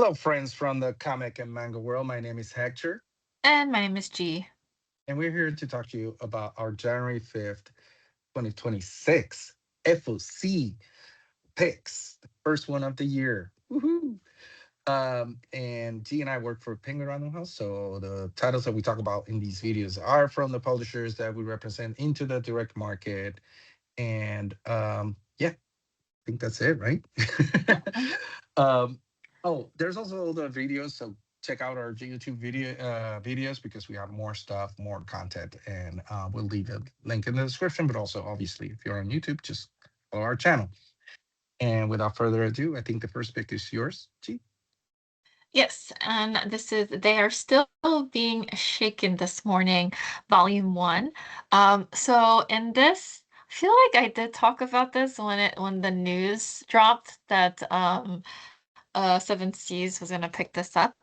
Hello, friends from the comic and manga world. My name is Hector, And my name is G. and we're here to talk to you about our January 5th, 2026 FOC picks, the first one of the year. Woohoo! And G and I work for Penguin Random House, so the titles that we talk about in these videos are from the publishers that we represent into the direct market. And yeah, I think that's it, right? Mhm. um, oh, there's also the videos, so check out our YouTube videos because we have more stuff, more content, and we'll leave a link in the description. But also, obviously, if you're on YouTube, just follow our channel. And without further ado, I think the first pick is yours, G. Yes, and they are still being shaken this morning, volume one. So in this, I feel like I did talk about this when the news dropped that Seven Seas was gonna pick this up,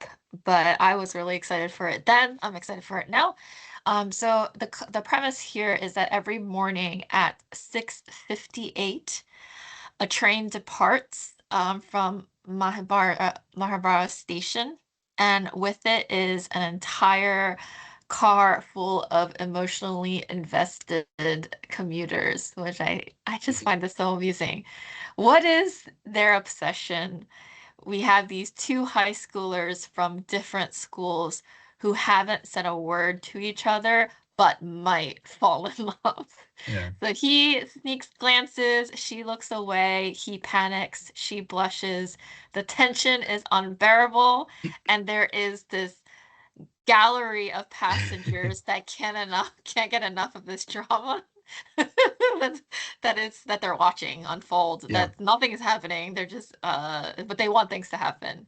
but I was really excited for it then. I'm excited for it now. So the premise here is that every morning at 6:58 a train departs from Mahabara Station, and with it is an entire car full of emotionally invested commuters, which I just find this so amusing. What is their obsession? We have these two high schoolers from different schools who haven't said a word to each other, but might fall in love. Yeah. So he sneaks glances, she looks away, he panics, she blushes. The tension is unbearable, and there is this gallery of passengers that can't get enough of this drama that that they're watching unfold. Yeah. That nothing is happening. They're just but they want things to happen.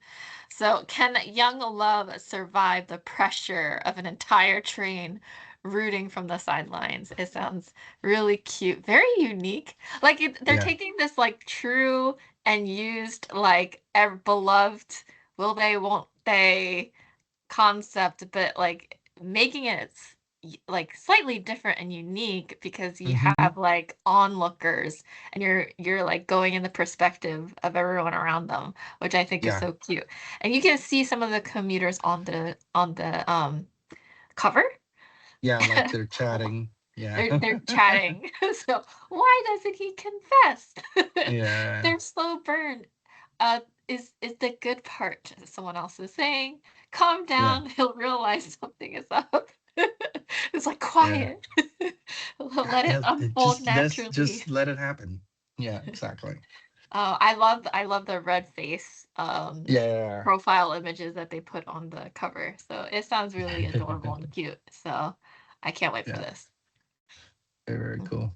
So can young love survive the pressure of an entire train rooting from the sidelines? It sounds really cute, very unique. Like they're Yeah. taking this like true and used like beloved will they won't they concept, but like making it like slightly different and unique because you Hmm. have like onlookers and you're like going in the perspective of everyone around them, which I think is Yeah. so cute. And you can see some of the commuters on the cover. Yeah. Like they're chatting. Yeah. They're chatting. So why doesn't he confess? Yeah. Their slow burn uh is the good part. Someone else is saying, calm Yeah. down, he'll realize something is up. It's like Yeah. quiet. Let it Yeah. It unfold just let's naturally. just let it happen. Yeah. Exactly. Oh, I love the red face Yeah. profile images that they put on the cover. So it sounds really adorable and cute. So I can't wait for Yeah. this. Very, very cool.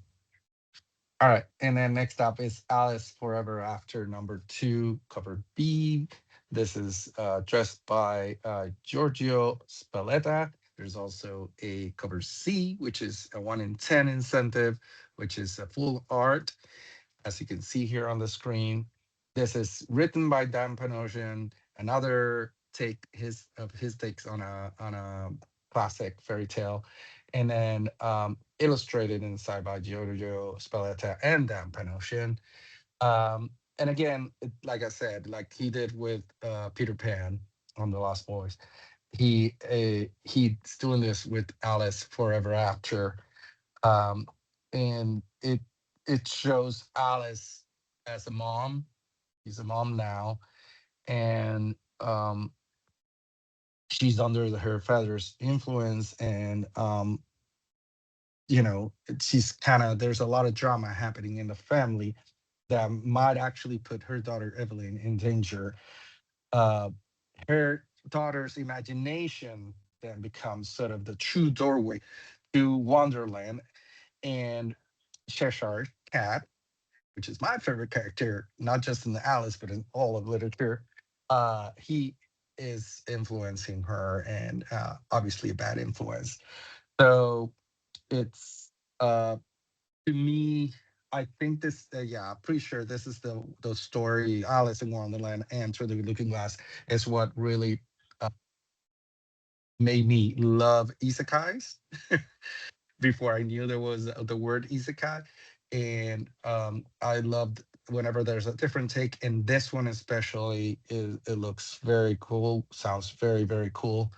All right. And then next up is Alice Forever After number 2, cover B. This is dressed by Giorgio Spalletta. There's also a cover C, which is a 1 in 10 incentive, which is a full art, as you can see here on the screen. This is written by Dan Panosian, another take his of his takes on a classic fairy tale, and then illustrated inside by Giorgio Spalletta and Dan Panosian. And again, like I said, like he did with Peter Pan on The Lost Boys, he's doing this with Alice Forever After, um, and it shows Alice as a mom. She's a mom now, and she's under her father's influence, and she's kind of there's a lot of drama happening in the family that might actually put her daughter Evelyn in danger. Uh, Her daughter's imagination then becomes sort of the true doorway to Wonderland, and Cheshire Cat, which is my favorite character, not just in the Alice, but in all of literature, he is influencing her, and obviously a bad influence. So it's to me, I think this, yeah, I'm pretty sure this is the story. Alice in Wonderland and Through the Looking Glass is what really uh, made me love isekais before I knew there was the word isekai. And I loved whenever there's a different take, and this one especially is, it looks very cool, sounds very very cool.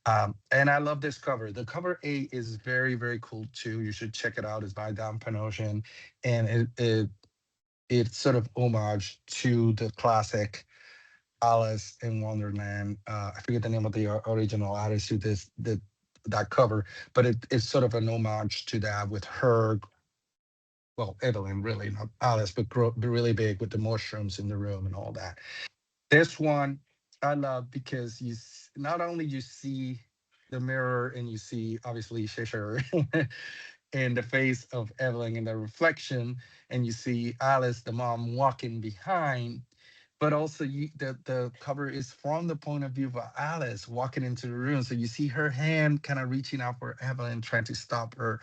And I love this cover. The cover A is very very cool too. You should check it out. It's by Dan Panosian, and it's sort of homage to the classic Alice in Wonderland. I forget the name of the original artist who did that cover, but it's sort of an homage to that with her, well, Evelyn, really, not Alice, but really big with the mushrooms in the room and all that. This one I love because not only you see the mirror and you see obviously Cheshire in the face of Evelyn in the reflection, and you see Alice, the mom, walking behind. But also, the cover is from the point of view of Alice walking into the room. So you see her hand kind of reaching out for Evelyn, trying to stop her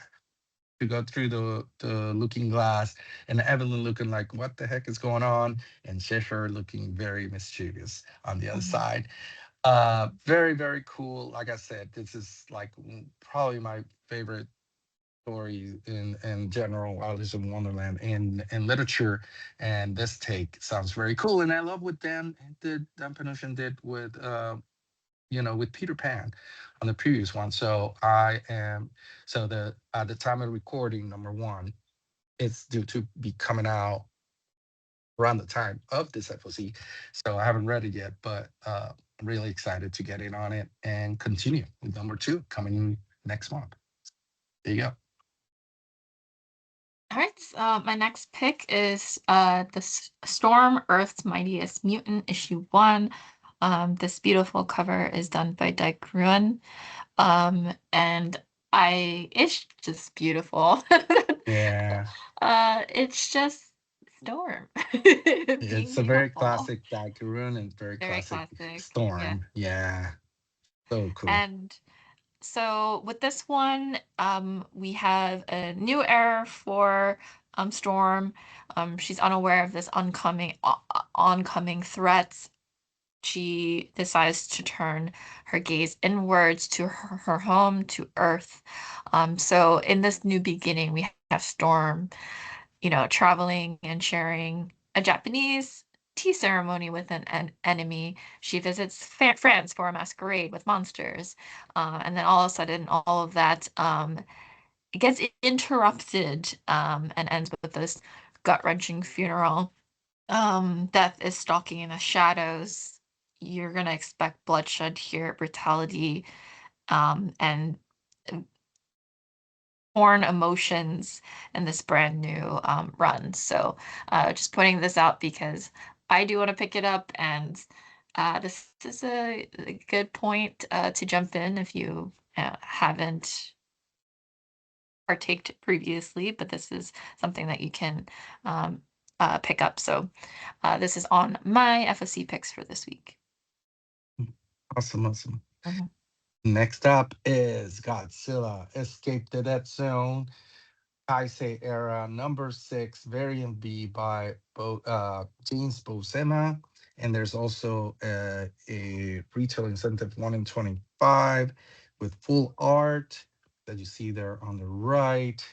to go through the looking glass, and Evelyn looking like, what the heck is going on? And Cheshire looking very mischievous on the other Mhm. side. Very, very cool. Like I said, this is like probably my favorite story in general, Alice in Wonderland in literature. And this take sounds very cool. And I love what Dan Panosian did with with Peter Pan on the previous one. So I am so the at the time of recording, number one, it's due to be coming out around the time of this FOC. So I haven't read it yet, but I'm really excited to get in on it and continue with number two coming next month. There you go. All right, my next pick is Storm, Earth's Mightiest Mutant, issue one. This beautiful cover is done by Dike Ruan. And it's just beautiful. Yeah, It's just Storm being it's a very beautiful. classic Daikaroon and very Very classic classic. Yeah. Storm. Yeah, so cool. And so with this one, we have a new error for Storm. She's unaware of this oncoming threats. She decides to turn her gaze inwards to her home, to Earth. So in this new beginning, we have Storm, traveling and sharing a Japanese tea ceremony with an enemy. She visits France for a masquerade with monsters. And then all of a sudden, all of that it gets interrupted and ends with this gut-wrenching funeral. Death is stalking in the shadows. You're gonna expect bloodshed here, brutality, and torn emotions in this brand new run. So just pointing this out because I do want to pick it up, and this is a good point to jump in if you haven't partaked previously, but this is something that you can pick up. So this is on my FOC picks for this week. Awesome, awesome. Mhm. Next up is Godzilla Escape the Dead Zone. Heisei era number six, variant B by James Bosema. And there's also a retail incentive 1 in 25 with full art that you see there on the right.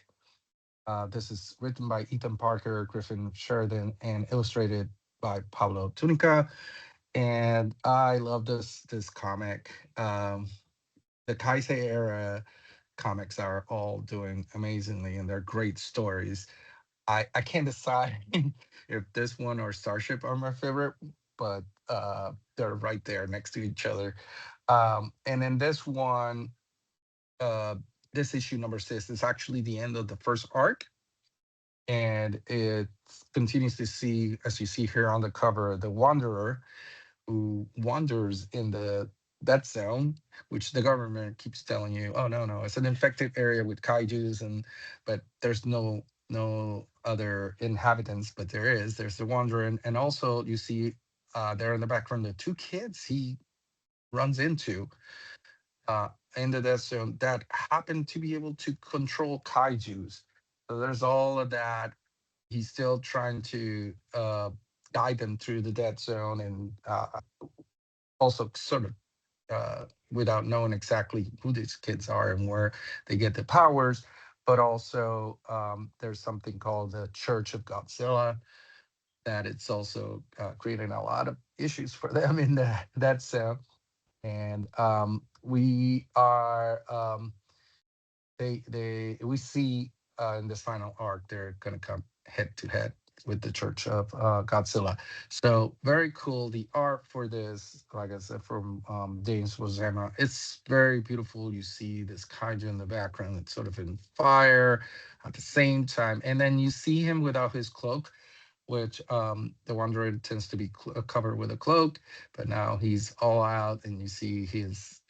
This is written by Ethan Parker, Griffin Sheridan, and illustrated by Pablo Tunica. And I love this comic. The Heisei era comics are all doing amazingly, and they're great stories. I can't decide if this one or Starship are my favorite, but they're right there next to each other. And in this one, uh, this issue number six is actually the end of the first arc, and it continues to see, as you see here on the cover, the Wanderer who wanders in the that zone, which the government keeps telling you, oh no, it's an infected area with kaiju's, but there's no other inhabitants, but there's the wanderer, and also you see there in the background the two kids he runs into uh in the death zone that happen to be able to control kaiju's. So there's all of that. He's still trying to guide them through the dead zone, and also sort of without knowing exactly who these kids are and where they get the powers. But also, there's something called the Church of Godzilla, that it's also creating a lot of issues for them in that sense. And we are they we see in this final arc they're gonna come head to head with the Church of Godzilla. So very cool. The art for this, like I said, from James Wozema, it's very beautiful. You see this kaiju in the background. It's sort of in fire at the same time, and then you see him without his cloak, which the Wanderer tends to be covered with a cloak, but now he's all out, and you see his,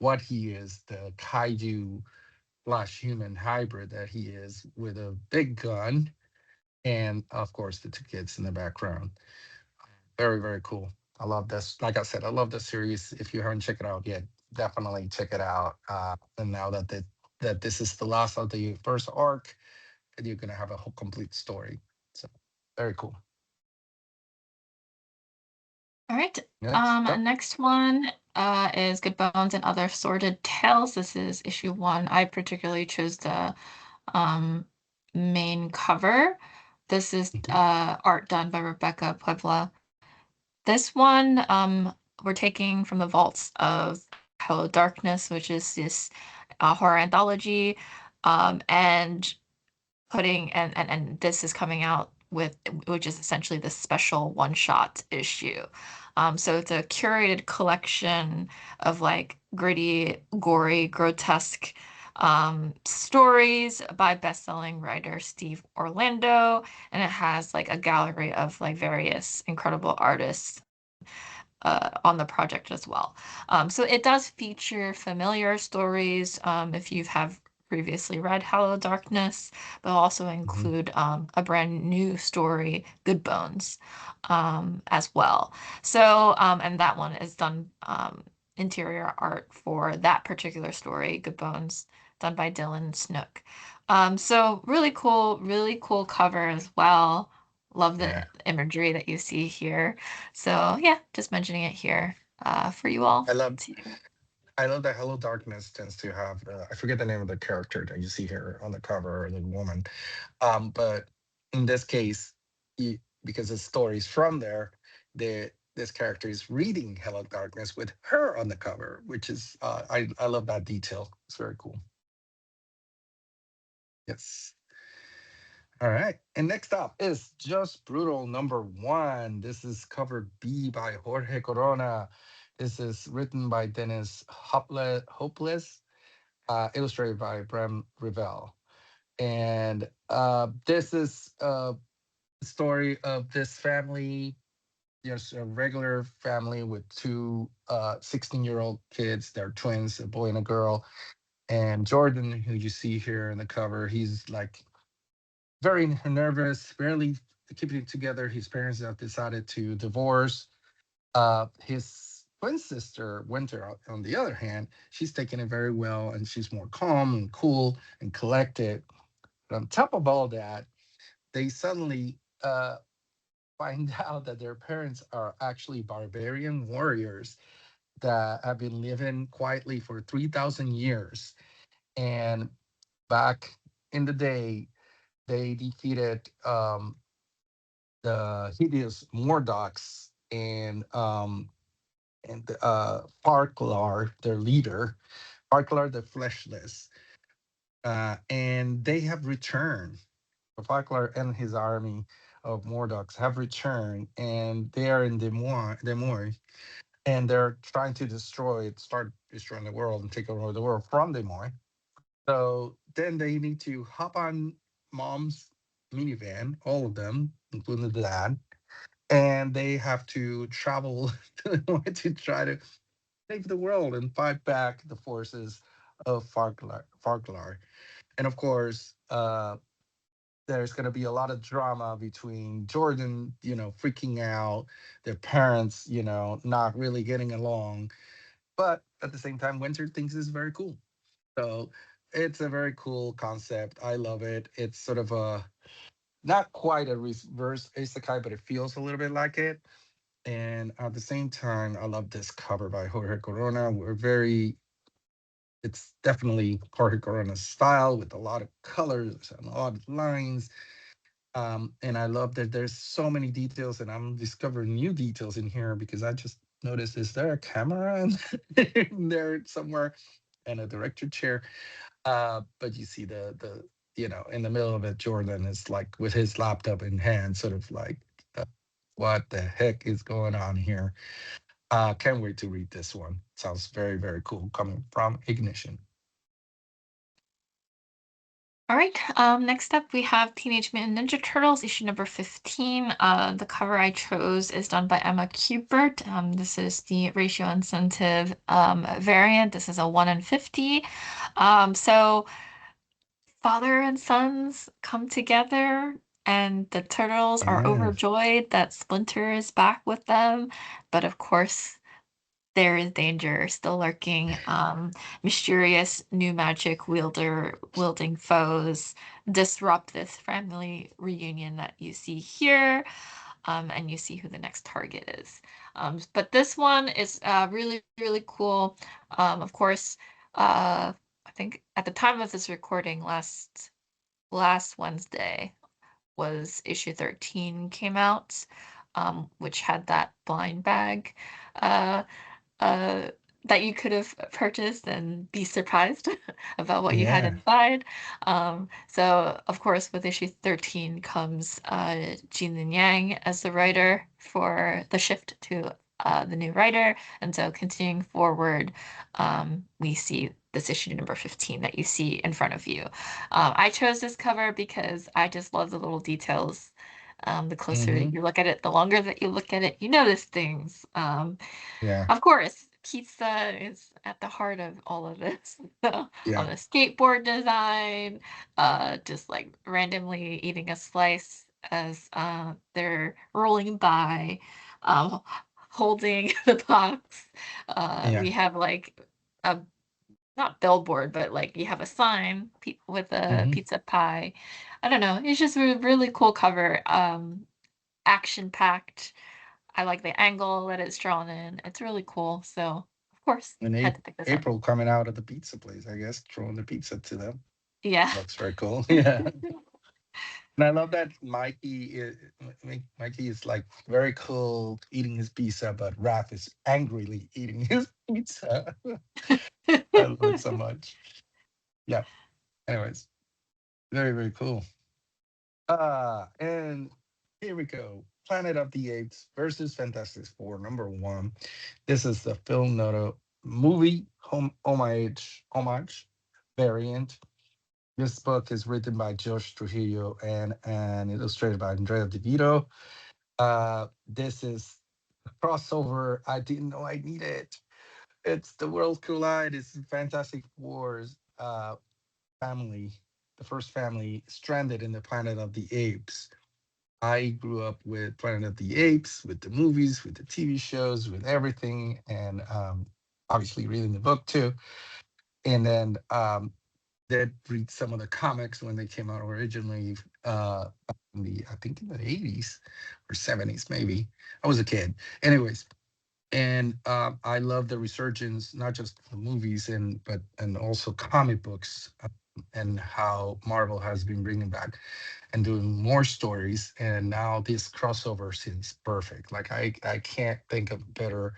what he is, the kaiju slash human hybrid that he is, with a big gun, and of course the two kids in the background. Very, very cool. I love this. Like I said, I love this series. If you haven't checked it out yet, definitely check it out. And now that this is the last of the first arc, and you're gonna have a whole complete story. So very cool. All right. Next up. Next one is Good Bones and Other Sordid Tales. This is issue one. I particularly chose the um, main cover. This is Mhm, art done by Rebecca Puebla. This one we're taking from the vaults of Hello Darkness, which is this horror anthology, and and this is coming out with, which is essentially the special one-shot issue. So it's a curated collection of like gritty, gory, grotesque stories by best-selling writer Steve Orlando, and it has like a gallery of like various incredible artists on the project as well. So it does feature familiar stories if you have previously read Hello Darkness, but also mhm. include a brand new story, Good Bones, as well. So, and that one is done interior art for that particular story, Good Bones, done by Dylan Snook. So really cool cover as well. Love the Yeah, imagery that you see here. So yeah, just mentioning it here for you all I love to. I love that Hello Darkness tends to have I forget the name of the character that you see here on the cover, or the woman. But in this case, because the story's from there, this character is reading Hello Darkness with her on the cover, which is I love that detail. It's very cool. Yes. All right. And next up is Just Brutal #1. This is cover B by Jorge Corona. This is written by Dennis Hopeless, illustrated by Bram Revell. And this is story of this family, just a regular family with two 16-year-old kids. They're twins, a boy and a girl. And Jordan, who you see here in the cover, he's like very nervous, barely keeping it together. His parents have decided to divorce. His twin sister, Winter, on the other hand, she's taking it very well, and she's more calm and cool and collected. But on top of all that, they suddenly find out that their parents are actually barbarian warriors that have been living quietly for 3,000 years. And back in the day, they defeated the hideous Mordocs, and Farklar, their leader, Farklar the Fleshless. And they have returned. Farklar and his army of Mordocs have returned, and they are in Des Moines, and they're trying to start destroying the world and take over the world from Des Moines. So then they need to hop on mom's minivan, all of them, including the dad, and they have to travel to Des Moines to try to save the world and fight back the forces of Farklar. And of course, there's going to be a lot of drama between Jordan, freaking out, their parents, not really getting along. But at the same time, Winter thinks it's very cool. So it's a very cool concept. I love it. It's sort of a, not quite a reverse isekai, but it feels a little bit like it. And at the same time, I love this cover by Jorge Corona. It's definitely Jorge Corona's style, with a lot of colors and a lot of lines. And I love that there's so many details, and I'm discovering new details in here because I just noticed, is there a camera in there somewhere and a director chair? But you see the in the middle of it, Jordan is like with his laptop in hand, sort of like, uh, what the heck is going on here? Can't wait to read this one. Sounds very, very cool coming from Ignition. All right. Next up, we have Teenage Mutant Ninja Turtles, issue number 15. The cover I chose is done by Emma Kubert. This is the ratio incentive variant. This is a 1 in 50. So father and sons come together, and the turtles are Yeah. overjoyed that Splinter is back with them. But of course, there is danger still lurking. Mysterious new magic wielding foes disrupt this family reunion that you see here, and you see who the next target is. But this one is really, really cool. Of course, I think at the time of this recording, last Wednesday was issue 13 came out, which had that blind bag. Uh, uh, that you could have purchased and be surprised about what you had Yeah. inside. So of course, with issue 13 comes Jin Yang as the writer for the shift to the new writer. And so continuing forward, we see this issue number 15 that you see in front of you. I chose this cover because I just love the little details. The closer Hmm. you look at it, the longer that you look at it, you notice things. Yeah. Of course, pizza is at the heart of all of this. On Yeah. a skateboard design, just like randomly eating a slice as they're rolling by, um, holding the box. Yeah. We have like a not billboard, but like you have a sign with a Hmm. pizza pie. I don't know. It's just a really cool cover. Action packed. I like the angle that it's drawn in. It's really cool. So, of course, And had to pick this up. April coming out of the pizza place, I guess, throwing the pizza to them. Yeah. Looks very cool. Yeah. And I love that Mikey is like very cool eating his pizza, but Raph is angrily eating his pizza. I love it so much. Yeah. Anyways, very, very cool. And here we go. Planet of the Apes versus Fantastic Four, number one. This is the film noto movie homage variant. This book is written by Josh Trujillo and illustrated by Andrea DeVito. This is a crossover I didn't know I needed. It's the World Collide. It's Fantastic Four's family, the first family stranded in the Planet of the Apes. I grew up with Planet of the Apes, with the movies, with the TV shows, with everything, and obviously reading the book too. And then did read some of the comics when they came out originally, in the I think in the 80s or 70s maybe. I was a kid, anyways. And I love the resurgence, not just the movies and also comic books, and how Marvel has been bringing back and doing more stories. And now this crossover seems perfect. Like I can't think of a better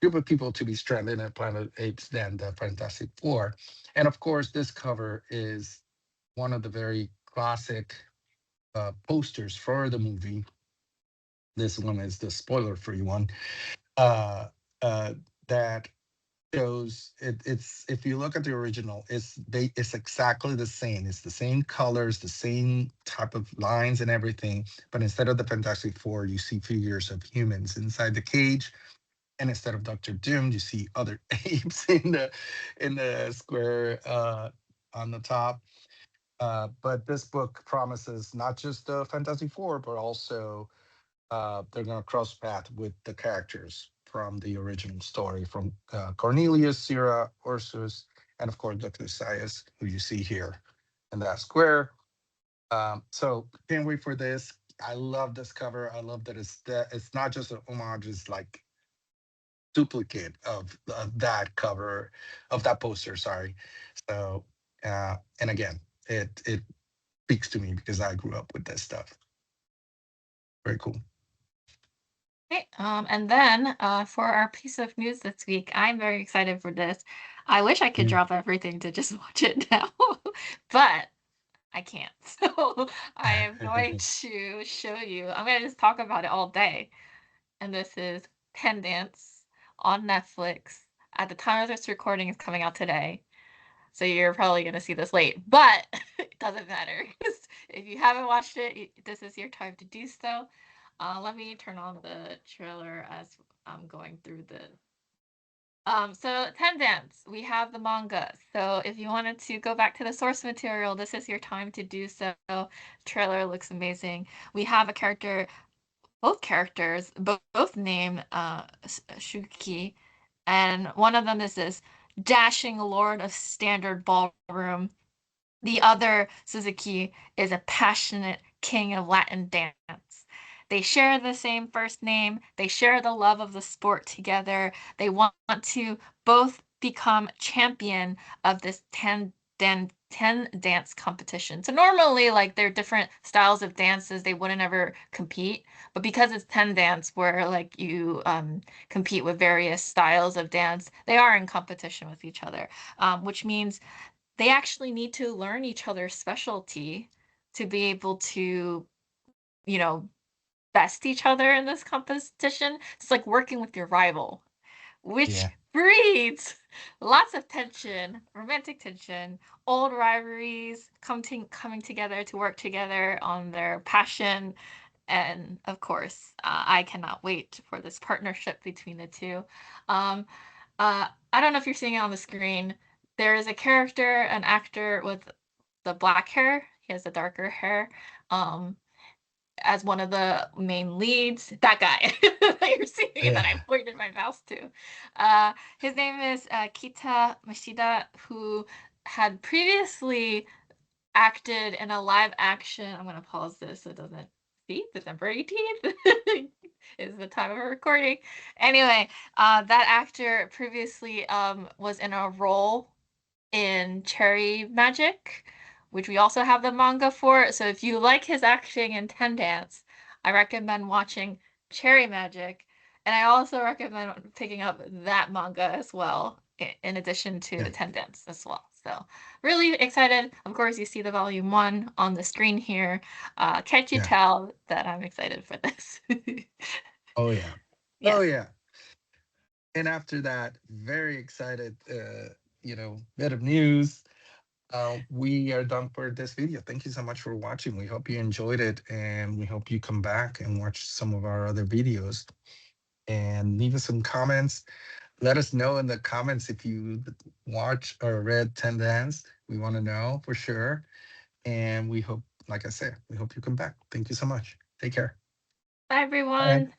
group of people to be stranded in Planet Apes than the Fantastic Four. And of course, this cover is one of the very classic posters for the movie. This one is the spoiler-free one. Uh, uh, that shows it's if you look at the original, it's exactly the same. It's the same colors, the same type of lines and everything. But instead of the Fantastic Four, you see figures of humans inside the cage, and instead of Doctor Doom, you see other apes in the square on the top. But this book promises not just the Fantastic Four, but also they're going to cross path with the characters from the original story, from Cornelius, Syrah, Ursus, and of course Dr. Sias, who you see here in that square. So can't wait for this. I love this cover. I love that it's not just an homage; it's like duplicate of that cover of that poster. Sorry. So and again, it speaks to me because I grew up with this stuff. Very cool. Okay, and then for our piece of news this week, I'm very excited for this. I wish I could Yeah. drop everything to just watch it now, but I can't. So I am going to show you. I'm going to just talk about it all day. And this is Pen Dance on Netflix. At the time of this recording, is coming out today. So you're probably going to see this late, but it doesn't matter. If you haven't watched it, this is your time to do so. Let me turn on the trailer as I'm going through the. So Ten Dance, we have the manga. So if you wanted to go back to the source material, this is your time to do so. Trailer looks amazing. We have a character, both characters, both name Shuki, and one of them is this dashing lord of standard ballroom. The other, Suzuki, is a passionate king of Latin dance. They share the same first name. They share the love of the sport together. They want to both become champion of this ten dance competition. So normally, like they're different styles of dances, they wouldn't ever compete. But because it's ten dance, where like you compete with various styles of dance, they are in competition with each other, which means they actually need to learn each other's specialty to be able to, you know, best each other in this competition. It's like working with your rival, which Yeah. breeds lots of tension, romantic tension, old rivalries coming together to work together on their passion. And of course, I cannot wait for this partnership between the two. Um, I don't know if you're seeing it on the screen. There is a character, an actor with the black hair. He has the darker hair. Um, as one of the main leads, that guy that you're seeing and that I Yeah. pointed my mouse to. His name is Kita Mashida, who had previously acted in a live action. I'm going to pause this so it doesn't see. December 18th is the time of recording. Anyway, that actor previously was in a role in Cherry Magic, which we also have the manga for. So if you like his acting in Ten Dance, I recommend watching Cherry Magic. And I also recommend picking up that manga as well, in addition to Yeah. the Ten Dance as well. So really excited. Of course, you see the volume one on the screen here. Can't you Yeah. tell that I'm excited for this? Oh yeah. Oh Yes. yeah. And after that, very excited, bit of news. We are done for this video. Thank you so much for watching. We hope you enjoyed it, and we hope you come back and watch some of our other videos and leave us some comments. Let us know in the comments if you watch or read Ten Dance. We want to know for sure. And we hope, like I said, we hope you come back. Thank you so much. Take care. Bye, Bye. everyone.